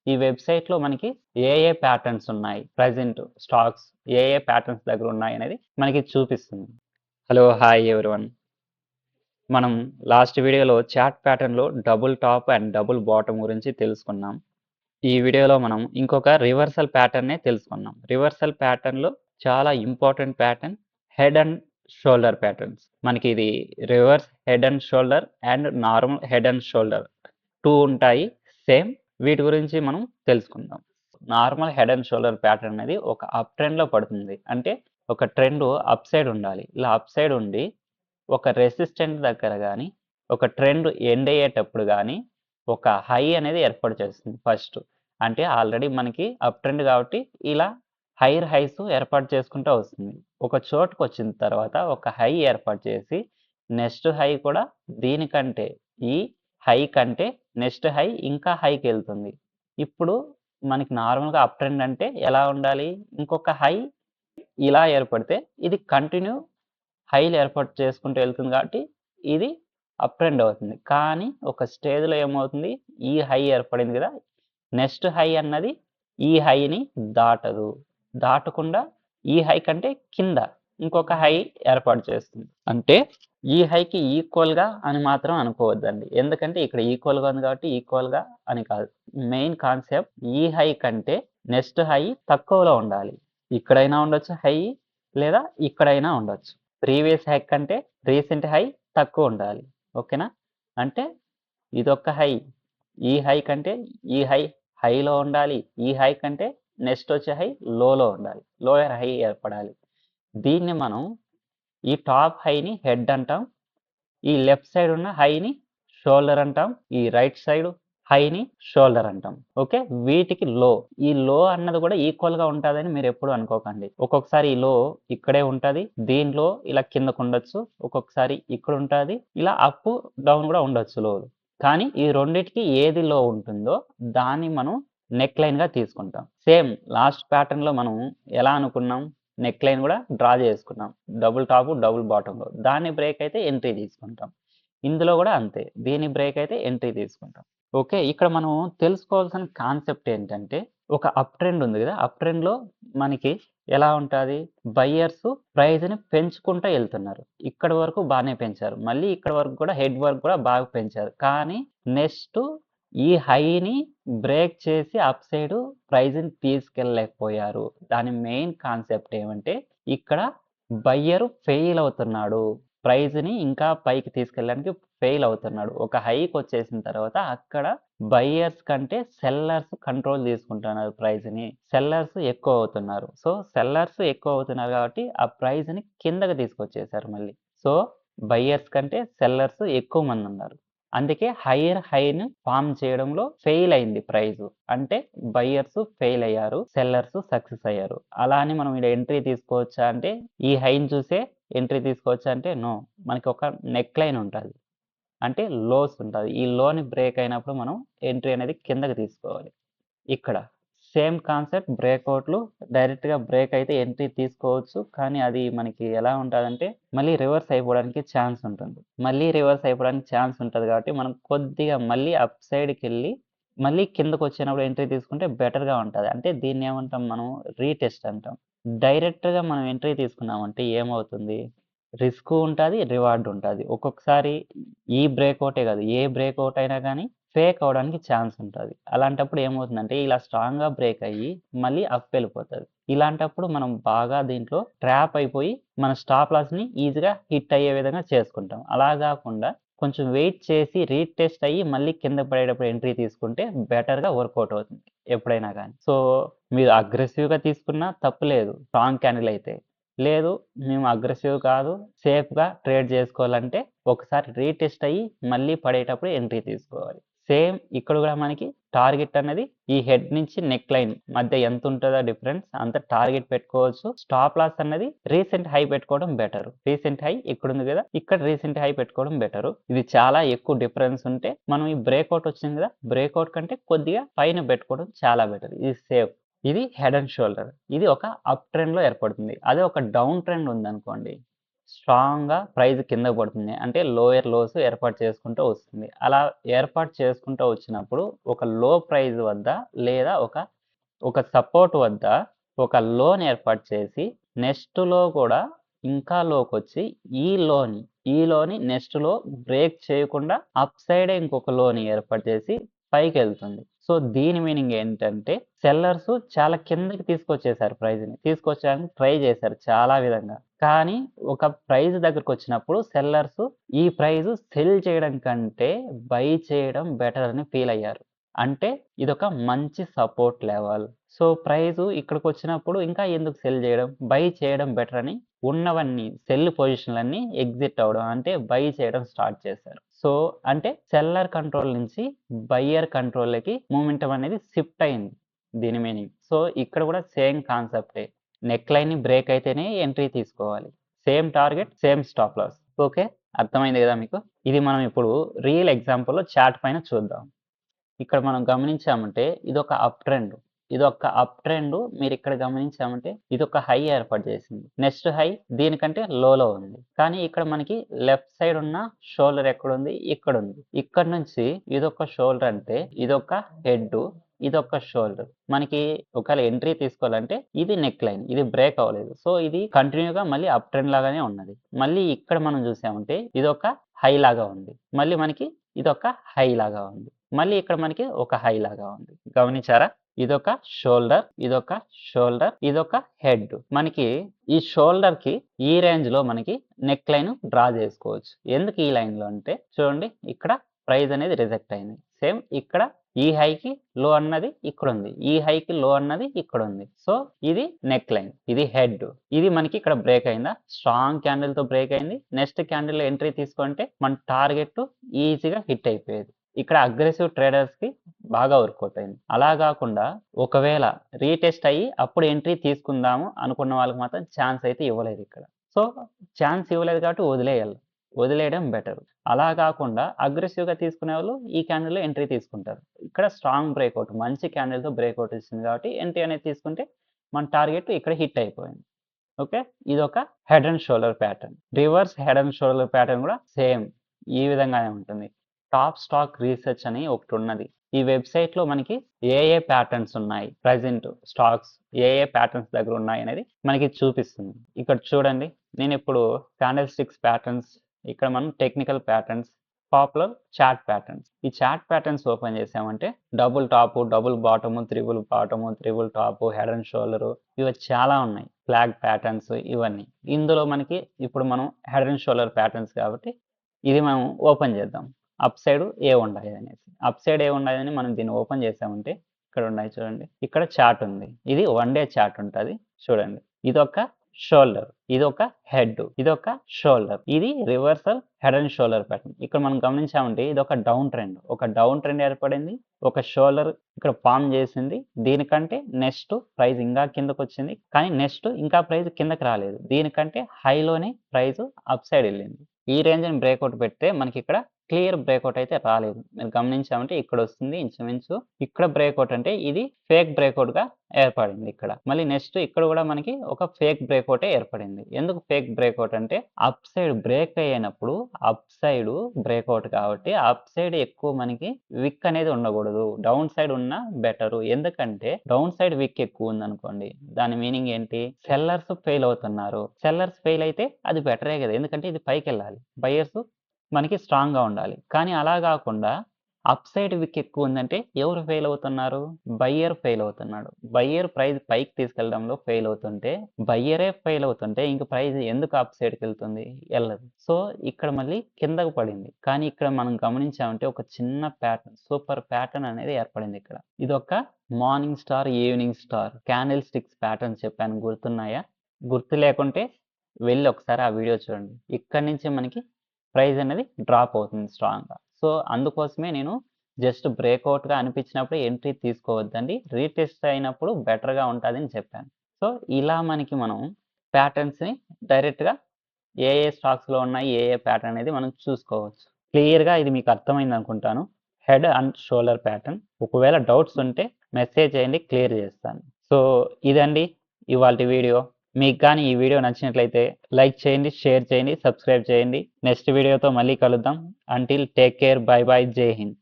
ఈ వెబ్‌సైట్‌లో మనకి ఏ ఏ ప్యాటర్న్స్ ఉన్నాయి, ప్రెజెంట్ స్టాక్స్ ఏ ఏ ప్యాటర్న్స్ దగ్గర ఉన్నాయనేది మనకి చూపిస్తుంది. హలో! Hi everyone. మనం లాస్ట్ వీడియోలో చార్ట్ ప్యాటర్న్‌లో double tap and double bottom గురించి తెలుసుకున్నాం. ఈ వీడియోలో మనం ఇంకొక రివర్సల్ ప్యాటర్న్‌నే తెలుసుకున్నాం. రివర్సల్ ప్యాటర్న్‌లో చాలా important pattern head and shoulder patterns. మనకి ఇది reverse head and shoulder and normal head and shoulder 2 ఉంటాయి. సేమ్ వీటి గురించి మనం తెలుసుకుందాం. Normal head and shoulder pattern అనేది ఒక అప్ ట్రెండ్‌లో పడుతుంది. అంటే ఒక ట్రెండ్ అప్ సైడ్ ఉండాలి. ఇలా అప్ సైడ్ ఉండి ఒక రెసిస్టెంట్ దగ్గర గాని, ఒక ట్రెండ్ ఎండ్ అయ్యేటప్పుడు గాని, ఒక హై అనేది ఏర్పాటు చేస్తుంది ఫస్ట్. అంటే ఆల్రెడీ మనకి అప్ ట్రెండ్ కాబట్టి ఇలా హైర్ హైస్ ఏర్పాటు చేసుకుంటూ వస్తుంది. ఒక చోటుకొచ్చిన తర్వాత ఒక హై ఏర్పాటు చేసి, నెక్స్ట్ హై కూడా దీనికంటే ఈ హై కంటే నెక్స్ట్ హై ఇంకా హైకెళ్తుంది. ఇప్పుడు మనకి నార్మల్‌గా అప్ ట్రెండ్ అంటే ఎలా ఉండాలి? ఇంకొక హై ఇలా ఏర్పడితే ఇది కంటిన్యూ హైలు ఏర్పాటు చేసుకుంటూ వెళ్తుంది కాబట్టి ఇది అప్ ట్రెండ్ అవుతుంది. కానీ ఒక స్టేజ్‌లో ఏమవుతుంది? ఈ హై ఏర్పడింది గదా! నెక్స్ట్ హై అన్నది ఈ హైని దాటదు. దాటకుండా ఈ హై కంటే కింద ఇంకొక హై ఏర్పాటు చేస్తుంది. అంటే ఈ హైకి ఈక్వల్‌గా అని మాత్రం అనుకోవద్దండి. ఎందుకంటే ఇక్కడ ఈక్వల్‌గా ఉంది కాబట్టి ఈక్వల్‌గా అని కాదు. మెయిన్ కాన్సెప్ట్ ఈ హై కంటే నెక్స్ట్ హై తక్కువలో ఉండాలి. ఇక్కడైనా ఉండొచ్చు హై లేదా ఇక్కడైనా ఉండొచ్చు. ప్రీవియస్ హై కంటే రీసెంట్ హై తక్కువుండాలి. ఓకేనా? అంటే ఇదొక హై. ఈ హై కంటే ఈ హై హైలో ఉండాలి. ఈ హై కంటే నెక్స్ట్ వచ్చే హై లోలో ఉండాలి. లోయర్ హై ఏర్పడాలి. దీన్ని మనం ఈ టాప్ హైని హెడ్ అంటాం. ఈ లెఫ్ట్ సైడ్ ఉన్న హైని షోల్డర్ అంటాం. ఈ రైట్ సైడ్ హైని షోల్డర్ అంటాం. ఓకే. వీటికి లో. ఈ లో అన్నది కూడా ఈక్వల్‌గా ఉంటదని మీరెప్పుడు అనుకోకండి. ఒక్కొక్కసారి ఈ లో ఇక్కడే ఉంటది. దీనిలో ఇలా కిందకుండొచ్చు. ఒక్కొక్కసారి ఇక్కడుంటాది. ఇలా అప్, డౌన్ కూడా ఉండొచ్చు లోలు. కానీ ఈ రెండిటికి ఏది లో ఉంటుందో దాన్ని మనం నెక్ లైన్‌గా తీసుకుంటాం. సేమ్ లాస్ట్ ప్యాటర్న్‌లో మనం ఎలా అనుకున్నాం? నెక్ లైన్ కూడా డ్రా చేసుకున్నాం. డబుల్ టాప్, డబుల్ బాటమ్‌లో. దాన్ని బ్రేక్ అయితే ఎంట్రీ తీసుకుంటాం. ఇందులో కూడా అంతే. దీని బ్రేక్ అయితే ఎంట్రీ తీసుకుంటాం. ఓకే. ఇక్కడ మనం తెలుసుకోవాల్సిన కాన్సెప్ట్ ఏంటంటే, ఒక అప్ ట్రెండ్ ఉంది గదా! అప్ ట్రెండ్‌లో మనకి ఎలా ఉంటది? బయ్యర్స్ ప్రైస్‌ని పెంచుకుంటా ఎళ్తున్నారు. ఇక్కడి వరకు బానే పెంచారు. మళ్ళీ ఇక్కడి వరకు కూడా హెడ్ వరకు కూడా బాగా పెంచారు. కానీ నెక్స్ట్ ఈ హైని బ్రేక్ చేసి అప్ సైడ్ ప్రైస్‌ని తీసుకెళ్ళలేకపోయారు. దాని మెయిన్ కాన్సెప్ట్ ఏమంటే, ఇక్కడ బయ్యర్ ఫెయిల్ అవుతున్నాడు. ప్రైస్‌ని ఇంకా పైకి తీసుకెళ్ళడానికి ఫెయిల్ అవుతున్నాడు. ఒక హైకొచ్చేసిన తర్వాత అక్కడ బయ్యర్స్ కంటే సెల్లర్స్ కంట్రోల్ తీసుకుంటున్నారు ప్రైస్‌ని. సెల్లర్స్ ఎక్కువ అవుతున్నారు. సో, సెల్లర్స్ ఎక్కువ అవుతున్నారు కాబట్టి ఆ ప్రైస్‌ని కిందకి తీసుకొచ్చేసారు మళ్ళీ. సో, బయ్యర్స్ కంటే సెల్లర్స్ ఎక్కువ మందున్నారు. అందుకే హైయర్ హైని ఫార్మ్ చేయడంలో ఫెయిల్ అయింది ప్రైసు. అంటే బయ్యర్స్ ఫెయిల్ అయ్యారు. సెల్లర్స్ సక్సెస్ అయ్యారు. అలా అని మనం ఈడ ఎంట్రీ తీసుకోవచ్చా అంటే, ఈ హైని చూసే ఎంట్రీ తీసుకోవచ్చా అంటే నో. మనకి ఒక నెక్ లైన్ ఉంటది. అంటే లోస్ ఉంటది. ఈ లోని బ్రేక్ అయినప్పుడు మనం ఎంట్రీ అనేది కిందకి తీసుకోవాలి. ఇక్కడ సేమ్ కాన్సెప్ట్ బ్రేకౌట్‌లు డైరెక్ట్‌గా బ్రేక్ అయితే ఎంట్రీ తీసుకోవచ్చు. కానీ అది మనకి ఎలా ఉంటదంటే మళ్ళీ రివర్స్ అయిపోవడానికి ఛాన్స్ ఉంటుంది. మళ్ళీ రివర్స్ అయిపోవడానికి ఛాన్స్ ఉంటది కాబట్టి మనం కొద్దిగా మళ్ళీ అప్ సైడ్‌కెళ్ళి మళ్ళీ కిందకొచ్చినప్పుడు ఎంట్రీ తీసుకుంటే బెటర్‌గా ఉంటది. అంటే దీన్నేమంటాం మనం రీటెస్ట్ అంటాం. డైరెక్ట్‌గా మనం ఎంట్రీ తీసుకున్నామంటే ఏమవుతుంది? రిస్కు ఉంటది. రివార్డ్ ఉంటది. ఒక్కొక్కసారి ఈ బ్రేకౌటే కాదు. ఏ బ్రేకౌట్ అయినా గానీ ఫేక్ అవ్వడానికి ఛాన్స్ ఉంటది. అలాంటప్పుడు ఏమవుతుందంటే ఇలా స్ట్రాంగ్‌గా బ్రేక్ అయ్యి మళ్ళీ అప్ వెళ్ళిపోతది. ఇలాంటప్పుడు మనం బాగా దీంట్లో ట్రాప్ అయిపోయి మన స్టాప్ లాస్‌ని ఈజీగా హిట్ అయ్యే విధంగా చేసుకుంటాం. అలా గాకుండా కొంచెం వెయిట్ చేసి రీటెస్ట్ అయ్యి మళ్ళీ కింద పడేటప్పుడు ఎంట్రీ తీసుకుంటే బెటర్‌గా వర్కౌట్ అవుతుంది ఎప్పుడైనా గానీ. సో, మీరు అగ్రెసివ్‌గా తీసుకున్నా తప్పు లేదు. స్ట్రాంగ్ క్యాండిల్ అయితే. లేదు మేము అగ్రెసివ్ కాదు. సేఫ్‌గా ట్రేడ్ జేసుకోవాలంటే ఒకసారి రీటెస్ట్ అయ్యి మళ్ళీ పడేటప్పుడు ఎంట్రీ తీసుకోవాలి. సేమ్ ఇక్కడ గూడా మనకి టార్గెట్ అనేది ఈ హెడ్ నుంచి నెక్ లైన్ మధ్య ఎంతుంటదో డిఫరెన్స్ అంత టార్గెట్ పెట్టుకోవచ్చు. స్టాప్ లాస్ అన్నది రీసెంట్ హై పెట్టుకోవడం బెటరు. రీసెంట్ హై ఇక్కడుంది గదా! ఇక్కడ రీసెంట్ హై పెట్టుకోవడం బెటరు. ఇది చాలా ఎక్కువ డిఫరెన్స్ ఉంటే మనం ఈ బ్రేకౌట్ వచ్చింది గదా! బ్రేకౌట్ కంటే కొద్దిగా పైన పెట్టుకోవడం చాలా బెటర్. ఇది సేఫ్. ఇది హెడ్ అండ్ షోల్డర్. ఇది ఒక అప్ ట్రెండ్‌లో ఏర్పడుతుంది. అదే ఒక డౌన్ ట్రెండ్ ఉందనుకోండి. స్ట్రాంగ్‌గా ప్రైస్ కిందకి పడుతుంది. అంటే లోయర్ లోస్ ఏర్పాటు చేసుకుంటూ వస్తుంది. అలా ఏర్పాటు చేసుకుంటూ వచ్చినప్పుడు ఒక లో ప్రైస్ వద్ద లేదా ఒక సపోర్ట్ వద్ద ఒక లోని ఏర్పాటు చేసి నెక్స్ట్‌లో కూడా ఇంకా లోకొచ్చి ఈ లోని నెక్స్ట్‌లో బ్రేక్ చేయకుండా అప్ సైడే ఇంకొక లోని ఏర్పాటు చేసి పైకెళ్తుంది. సో, దీని మీనింగ్ ఏంటంటే సెల్లర్స్ చాలా కిందకి తీసుకొచ్చేసారు ప్రైస్‌ని. తీసుకొచ్చడానికి ట్రై చేశారు చాలా విధంగా. కానీ ఒక ప్రైస్ దగ్గరకొచ్చినప్పుడు సెల్లర్స్ ఈ ప్రైస్ సెల్ చేయడం కంటే బై చేయడం బెటర్ అని ఫీల్ అయ్యారు. అంటే ఇదొక మంచి సపోర్ట్ లెవెల్. సో, ప్రైసు ఇక్కడికొచ్చినప్పుడు ఇంకా ఎందుకు సెల్ చేయడం? బై చేయడం బెటర్ అని ఉన్నవన్నీ సెల్ పొజిషన్‌లన్నీ ఎగ్జిట్ అవ్వడం. అంటే బై చేయడం స్టార్ట్ చేశారు. సో, అంటే సెల్లర్ కంట్రోల్ నుంచి బయ్యర్ కంట్రోల్‌లోకి మొమెంటం అనేది షిఫ్ట్ అయింది. దీని మీనింగ్. సో, ఇక్కడ కూడా సేమ్ కాన్సెప్టే. నెక్ లైన్‌ని బ్రేక్ అయితేనే ఎంట్రీ తీసుకోవాలి. Same target, same stop loss. Okay. అర్థమైంది గదా మీకు? ఇది మనం ఇప్పుడు రియల్ ఎగ్జాంపుల్‌లో చార్ట్ పైన చూద్దాం. ఇక్కడ మనం గమనించామంటే ఇదొక అప్ ట్రెండ్ మీరిక్కడ గమనించామంటే ఇదొక హై ఏర్పాటు చేసింది. నెక్స్ట్ హై దీనికంటే లోలో ఉంది. కానీ ఇక్కడ మనకి లెఫ్ట్ సైడ్ ఉన్న షోల్డర్ ఎక్కడుంది? ఇక్కడుంది. ఇక్కడ నుంచి ఇదొక షోల్డర్ అంటే ఇదొక హెడ్, ఇదొక షోల్డర్. మనకి ఒకవేళ ఎంట్రీ తీసుకోవాలంటే ఇది నెక్ లైన్. ఇది బ్రేక్ అవ్వలేదు. సో, ఇది కంటిన్యూగా మళ్ళీ అప్ ట్రెండ్ లాగానే ఉన్నది. మళ్ళీ ఇక్కడ మనం చూసామంటే ఇదొక హై లాగా ఉంది. మళ్ళీ మనకి ఇదొక హై లాగా ఉంది. మళ్ళీ ఇక్కడ మనకి ఒక హై లాగా ఉంది. గమనించారా? ఇదొక షోల్డర్, ఇదొక షోల్డర్, ఇదొక హెడ్. మనకి ఈ షోల్డర్‌కి ఈ రేంజ్‌లో మనకి నెక్ లైన్ డ్రా చేసుకోవచ్చు. ఎందుకు ఈ లైన్‌లో అంటే చూడండి ఇక్కడ ప్రైస్ అనేది రిజెక్ట్ అయింది. సేమ్ ఇక్కడ ఈ హైకి లో అన్నది ఇక్కడుంది. ఈ హైకి లో అన్నది ఇక్కడుంది. సో, ఇది నెక్ లైన్. ఇది హెడ్. ఇది మనకి ఇక్కడ బ్రేక్ అయిందా? స్ట్రాంగ్ క్యాండిల్‌తో బ్రేక్ అయింది. నెక్స్ట్ క్యాండిల్‌లో ఎంట్రీ తీసుకుంటే మన టార్గెట్ ఈజీగా హిట్ అయిపోయేది. ఇక్కడ అగ్రెసివ్ ట్రేడర్స్‌కి బాగా వర్కౌట్ అయింది. అలా గాకుండా ఒకవేళ రీటెస్ట్ అయ్యి అప్పుడు ఎంట్రీ తీసుకుందాము అనుకున్న వాళ్ళకి మాత్రం ఛాన్స్ అయితే ఇవ్వలేదు ఇక్కడ. సో, ఛాన్స్ ఇవ్వలేదు కాబట్టి వదిలేయడం బెటర్. అలా గాకుండా అగ్రెసివ్‌గా తీసుకునేవాళ్ళు ఈ క్యాండిల్‌లో ఎంట్రీ తీసుకుంటారు. ఇక్కడ స్ట్రాంగ్ బ్రేక్‌ఔట్ మంచి క్యాండిల్‌తో బ్రేక్‌ఔట్ ఇచ్చింది కాబట్టి ఎంట్రీ అనేది తీసుకుంటే మన టార్గెట్ ఇక్కడ హిట్ అయిపోయింది. ఓకే. ఇదొక head and shoulder pattern. Reverse head and shoulder pattern కూడా సేమ్ ఈ విధంగానే ఉంటుంది. టాప్ స్టాక్ రీసెర్చ్ అని ఒకటున్నది. ఈ వెబ్‌సైట్‌లో మనకి ఏ ప్యాటర్న్స్ ఉన్నాయి, ప్రెజెంట్ స్టాక్స్ ఏ ప్యాటర్న్స్ దగ్గర ఉన్నాయనేది మనకి చూపిస్తుంది. ఇక్కడ చూడండి. నేనిప్పుడు క్యాండిల్ స్టిక్స్ ప్యాటర్న్స్, ఇక్కడ మనం technical patterns, popular chart patterns. ఈ చార్ట్ ప్యాటర్న్స్ ఓపెన్ చేసామంటే double top, double bottom, triple bottom, triple top, head and shoulder ఇవి చాలా ఉన్నాయి. ఫ్లాగ్ ప్యాటర్న్స్ ఇవన్నీ. ఇందులో మనకి ఇప్పుడు మనం హెడ్ అండ్ షోల్డర్ ప్యాటర్న్స్ కాబట్టి ఇది మనం ఓపెన్ చేద్దాం. అప్ సైడ్ ఏముండాయనేసి. అప్ సైడ్ ఏముండాయని మనం దీన్ని ఓపెన్ చేసామంటే ఇక్కడ ఉన్నాయి చూడండి. ఇక్కడ చార్ట్ ఉంది. ఇది 1 డే చార్ట్ ఉంటది. చూడండి. ఇదొక షోల్డర్, ఇదొక హెడ్, ఇదొక షోల్డర్. ఇది reversal head and shoulder pattern. ఇక్కడ మనం గమనించామంటే ఇదొక డౌన్ ట్రెండ్. ఒక డౌన్ ట్రెండ్ ఏర్పడింది. ఒక షోల్డర్ ఇక్కడ ఫార్మ్ చేసింది. దీనికంటే నెక్స్ట్ ప్రైస్ ఇంకా కిందకొచ్చింది. కానీ నెక్స్ట్ ఇంకా ప్రైస్ కిందకి రాలేదు. దీనికంటే హైలోనే ప్రైస్ అప్ సైడ్ ఎళ్ళింది. ఈ రేంజ్‌ని బ్రేక్‌ఔట్ పెడితే మనకిక్కడ క్లియర్ బ్రేక్‌ఔట్ అయితే రాలేదు. మీరు గమనించామంటే ఇక్కడొస్తుంది ఇంచుమించు. ఇక్కడ బ్రేక్‌ఔట్ అంటే ఇది ఫేక్ బ్రేక్‌ఔట్‌గా ఏర్పడింది ఇక్కడ. మళ్ళీ నెక్స్ట్ ఇక్కడ కూడా మనకి ఒక ఫేక్ బ్రేక్‌ఔటే ఏర్పడింది. ఎందుకు ఫేక్ బ్రేక్‌ఔట్ అంటే అప్ సైడ్ బ్రేక్ అయ్యినప్పుడు అప్ సైడ్ బ్రేక్‌ఔట్ కాబట్టి అప్ సైడ్ ఎక్కువ మనకి విక్ అనేది ఉండకూడదు. డౌన్ సైడ్ ఉన్నా బెటరు. ఎందుకంటే డౌన్ సైడ్ విక్ ఎక్కువ ఉందనుకోండి. దాని మీనింగ్ ఏంటి? సెల్లర్స్ ఫెయిల్ అవుతున్నారు. సెల్లర్స్ ఫెయిల్ అయితే అది బెటరే కదా! ఎందుకంటే ఇది పైకెళ్ళాలి. బయర్స్ మనకి స్ట్రాంగ్‌గా ఉండాలి. కానీ అలా గాకుండా అప్ సైడ్ విక్ ఎక్కువుందంటే ఎవరు ఫెయిల్ అవుతున్నారు? బయ్యర్ ఫెయిల్ అవుతున్నాడు. బయ్యర్ ప్రైస్ పైకి తీసుకెళ్ళడంలో ఫెయిల్ అవుతుంటే, బయ్యరే ఫెయిల్ అవుతుంటే ఇంక ప్రైస్ ఎందుకు అప్ సైడ్‌కెళ్తుంది? ఎళ్ళదు. సో, ఇక్కడ మళ్ళీ కిందకు పడింది. కానీ ఇక్కడ మనం గమనించామంటే ఒక చిన్న ప్యాటర్న్, సూపర్ ప్యాటర్న్ అనేది ఏర్పడింది ఇక్కడ. ఇదొక morning star, evening star candle sticks pattern చెప్పాను గుర్తున్నాయా? గుర్తు లేకుంటే వెళ్లి ఒకసారి ఆ వీడియో చూడండి. ఇక్కడి నుంచి మనకి ప్రైస్ అనేది డ్రాప్ అవుతుంది స్ట్రాంగ్‌గా. సో, అందుకోసమే నేను జస్ట్ బ్రేక్‌ఔట్‌గా అనిపించినప్పుడు ఎంట్రీ తీసుకోవద్దండి. రీటెస్ట్ అయినప్పుడు బెటర్‌గా ఉంటదని చెప్పాను. సో, ఇలా మనం ప్యాటర్న్స్‌ని డైరెక్ట్‌గా ఏ స్టాక్స్‌లో ఉన్నాయి, ప్యాటర్న్ అనేది మనం చూసుకోవచ్చు. క్లియర్‌గా ఇది మీకు అర్థమైందనుకుంటాను. Head and shoulder pattern. ఒకవేళ డౌట్స్ ఉంటే మెసేజ్ చేయండి క్లియర్ చేస్తాను. సో, ఇదండి ఇవాల్టి వీడియో. మీకు కానీ ఈ వీడియో నచ్చినట్లయితే లైక్ చేయండి, షేర్ చేయండి, సబ్స్క్రైబ్ చేయండి. నెక్స్ట్ వీడియోతో మళ్ళీ కలుద్దాం. Until take care, by by, జై హింద్.